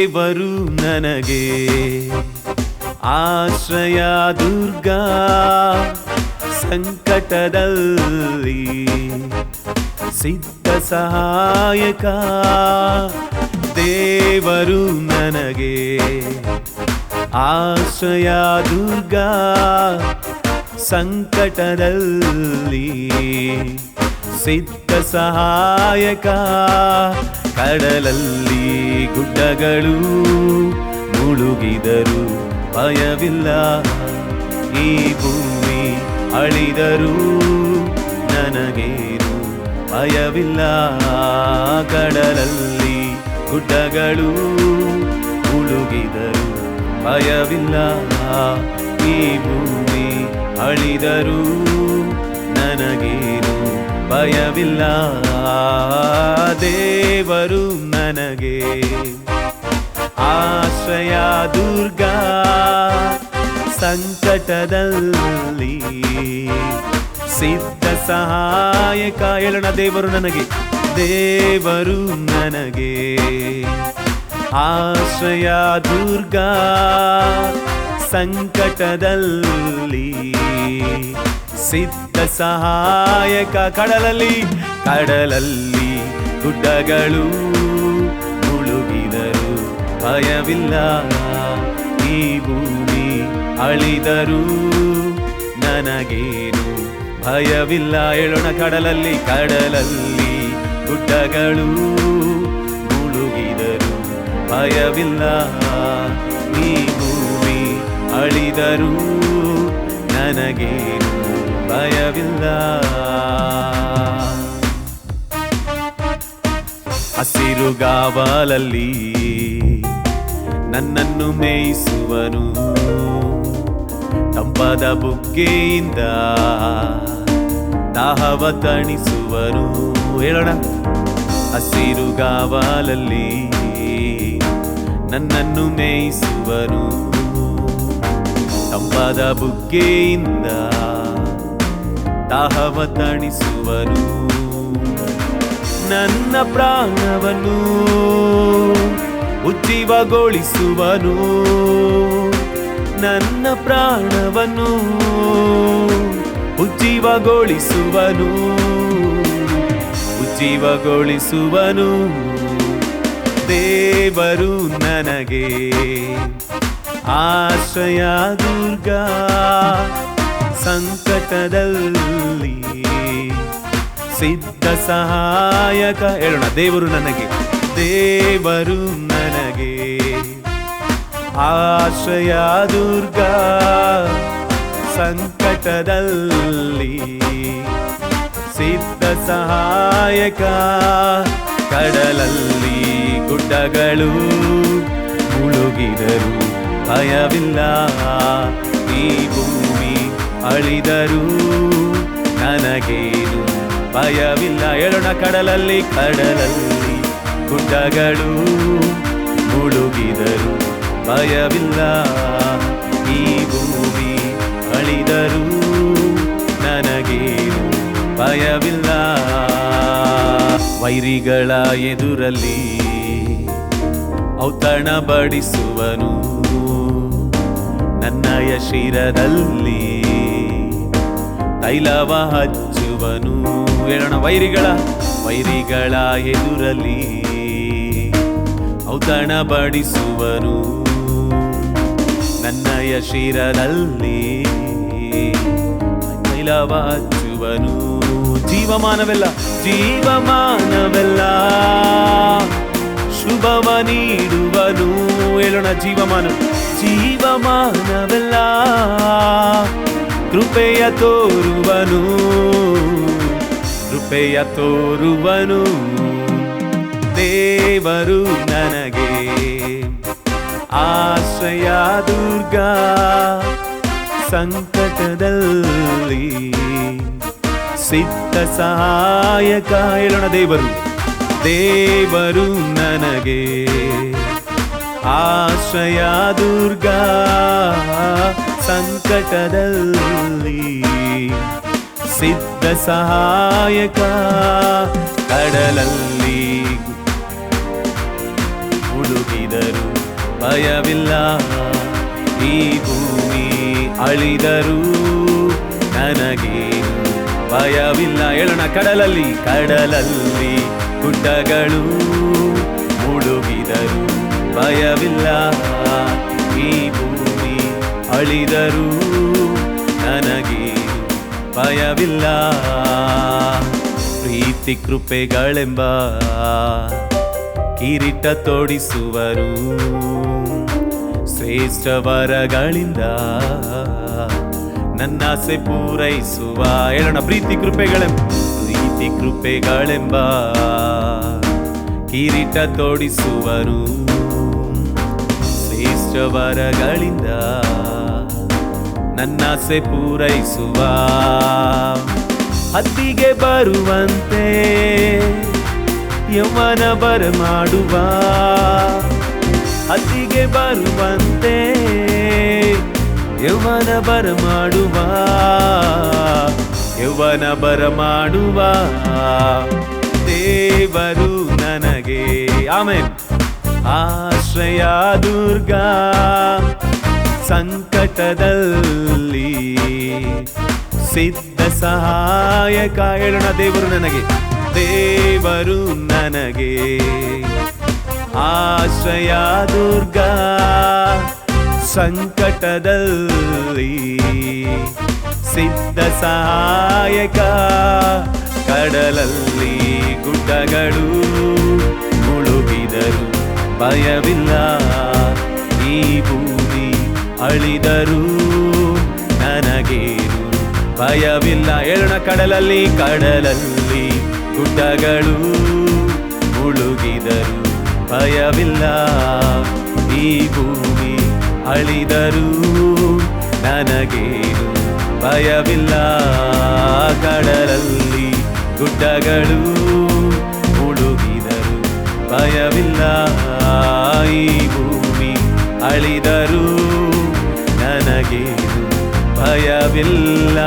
ದೇವರು ನನಗೆ ಆಶ್ರಯ ದುರ್ಗ ಸಂಕಟದಲ್ಲಿ ಸಿದ್ಧ ಸಹಾಯಕ ದೇವರು ನನಗೆ ಆಶ್ರಯ ದುರ್ಗ ಸಂಕಟದಲ್ಲಿ ಸಿದ್ಧ ಸಹಾಯಕ ಕಡಲಲ್ಲಿ ಗುಡ್ಡಗಳು ಮುಳುಗಿದರು ಭಯವಿಲ್ಲ ಈ ಭೂಮಿ ಅಳಿದರು ನನಗೇನು ಭಯವಿಲ್ಲ ಕಡಲಲ್ಲಿ ಗುಡ್ಡಗಳು ಮುಳುಗಿದರು ಭಯವಿಲ್ಲ ಈ ಭೂಮಿ ಅಳಿದರು ನನಗೇನು ಭಯವಿಲ್ಲ ದೇವರು ನನಗೆ ಆಶ್ರಯ ದುರ್ಗ ಸಂಕಟದಲ್ಲಿ ಸಿದ್ಧ ಸಹಾಯಕ ಹೇಳೋಣ ದೇವರು ನನಗೆ ದೇವರು ನನಗೆ ಆಶ್ರಯ ದುರ್ಗ ಸಂಕಟದಲ್ಲಿ ಸಿದ್ಧ ಸಹಾಯಕ ಕಡಲಲ್ಲಿ ಗುಡ್ಡಗಳು ಮುಳುಗಿದರು ಭಯವಿಲ್ಲ ಈ ಭೂಮಿ ಅಳಿದರು ನನಗೇನು ಭಯವಿಲ್ಲ ಹೇಳೋಣ ಕಡಲಲ್ಲಿ ಗುಡ್ಡಗಳು ಮುಳುಗಿದರು ಭಯವಿಲ್ಲ ಈ ಭೂಮಿ ಅಳಿದರು ನನಗೇನು ಭಯವಿಲ್ಲ ಹಸಿರುಗಾವಲಲ್ಲಿ ನನ್ನನ್ನು ಮೇಯಿಸುವನು ತಂಪಾದ ಬುಗ್ಗೆಯಿಂದ ದಾಹವ ತಣಿಸುವನು ಹೇಳೋಣ ಹಸಿರುಗಾವಲಲ್ಲಿ ನನ್ನನ್ನು ಮೇಯಿಸುವನು ತಂಪಾದ ಬುಗ್ಗೆಯಿಂದ ದಾಹವ ತಣಿಸುವನು ನನ್ನ ಪ್ರಾಣವನ್ನು ಉಜ್ಜೀವಗೊಳಿಸುವನು ನನ್ನ ಪ್ರಾಣವನ್ನು ಉಜ್ಜೀವಗೊಳಿಸುವನು ದೇವರು ನನಗೆ ಆಶ್ರಯ ದುರ್ಗ ಸಂಕಟದಲ್ಲಿ ಸಿದ್ಧ ಸಹಾಯಕ ಹೇಳೋಣ ದೇವರು ನನಗೆ ಆಶ್ರಯ ದುರ್ಗ ಸಂಕಟದಲ್ಲಿ ಸಿದ್ಧ ಸಹಾಯಕ ಕಡಲಲ್ಲಿ ಗುಡ್ಡಗಳು ಮುಳುಗಿದರು ಭಯವಿಲ್ಲ ಈ ಭೂಮಿ ಅಳಿದರು ನನಗೇನು ಭಯವಿಲ್ಲ ಹೇಳೋಣ ಕಡಲಲ್ಲಿ ಗುಡ್ಡಗಳು ಮುಳುಗಿದರು ಭಯವಿಲ್ಲ ಈ ಭೂಮಿ ಅಳಿದರು ನನಗೇನು ಭಯವಿಲ್ಲ ವೈರಿಗಳ ಎದುರಲ್ಲಿ ಔತಣ ಬಡಿಸುವನು ನನ್ನಯ ಶಿರದಲ್ಲಿ ತೈಲವ ಹಚ್ಚುವನು ಹೇಳೋಣ ವೈರಿಗಳ ಎದುರಲ್ಲಿ ಔತಣ ಬಡಿಸುವನು ನನ್ನಯ ಶಿರದಲ್ಲಿ ತೈಲವ ಹಚ್ಚುವನು ಜೀವಮಾನವೆಲ್ಲ ಶುಭವ ನೀಡುವನು ಹೇಳೋಣ ಜೀವಮಾನವೆಲ್ಲ ಕೃಪೆಯ ತೋರುವನು ದೇವರು ನನಗೆ ಆಶ್ರಯ ದುರ್ಗ ಸಂಕಟದಲ್ಲಿ ಸಿದ್ಧ ಸಹಾಯಕ ಹೇಳೋಣ ದೇವರು ನನಗೆ ಆಶ್ರಯ ದುರ್ಗ ಸಂಕಟದಲ್ಲಿ ಸಿದ್ಧ ಸಹಾಯಕ ಕಡಲಲ್ಲಿ ಮುಳುಗಿದರು ಭಯವಿಲ್ಲ. ಈ ಭೂಮಿ ಅಳಿದರು ನನಗೇನು ಭಯವಿಲ್ಲ. ಹೇಳೋಣ, ಕಡಲಲ್ಲಿ ಗುಡ್ಡಗಳು ಮುಳುಗಿದರು ಭಯವಿಲ್ಲ. ಈ ಭೂಮಿ ಅಳಿದರು ನನಗೇನು ಭಯವಿಲ್ಲ. ಪ್ರೀತಿ ಕೃಪೆಗಳೆಂಬ ಕಿರೀಟ ತೊಡಿಸುವರು, ಶ್ರೇಷ್ಠ ವರಗಳಿಂದ ನನ್ನಾಸೆ ಪೂರೈಸುವ. ಹೇಳೋಣ, ಪ್ರೀತಿ ಕೃಪೆಗಳೆಂಬ ಕಿರೀಟ ತೊಡಿಸುವರು, ಶ್ರೇಷ್ಠ ವರಗಳಿಂದ ನನ್ನಾಸೆ ಪೂರೈಸುವ. ಹದ್ದಿಗೆ ಬರುವಂತೆ ಯೌವನ ಬರಮಾಡುವ, ಹದ್ದಿಗೆ ಬರುವಂತೆ ಯೌವನ ಬರಮಾಡುವ, ಯೌವನ ಬರಮಾಡುವ ದೇವರು ನನಗೆ ಆಮೆನ್ ಆಶ್ರಯ ದುರ್ಗ. ಸಂಕಟದಲ್ಲಿ ಸಿದ್ಧ ಸಹಾಯಕ. ಹೇಳೋಣ, ದೇವರು ನನಗೆ ಆಶ್ರಯ ದುರ್ಗ. ಸಂಕಟದಲ್ಲಿ ಸಿದ್ಧ ಸಹಾಯಕ. ಕಡಲಲ್ಲಿ ಗುಡ್ಡಗಳು ಮುಳುಗಿದರು ಭಯವಿಲ್ಲ. ಈ ಭೂಮಿ ಅಳಿದರು ನನಗೇನು ಭಯವಿಲ್ಲ. ಹೇಳೋಣ, ಕಡಲಲ್ಲಿ ಗುಡ್ಡಗಳು ಮುಳುಗಿದರು ಭಯವಿಲ್ಲ. ಈ ಭೂಮಿ ಅಳಿದರು ನನಗೇನು ಭಯವಿಲ್ಲ. ಕಡಲಲ್ಲಿ ಗುಡ್ಡಗಳು ಮುಳುಗಿದರು ಭಯವಿಲ್ಲ. ಈ ಭೂಮಿ ಅಳಿದರು ನನಗೇನು ಭಯವಿಲ್ಲ.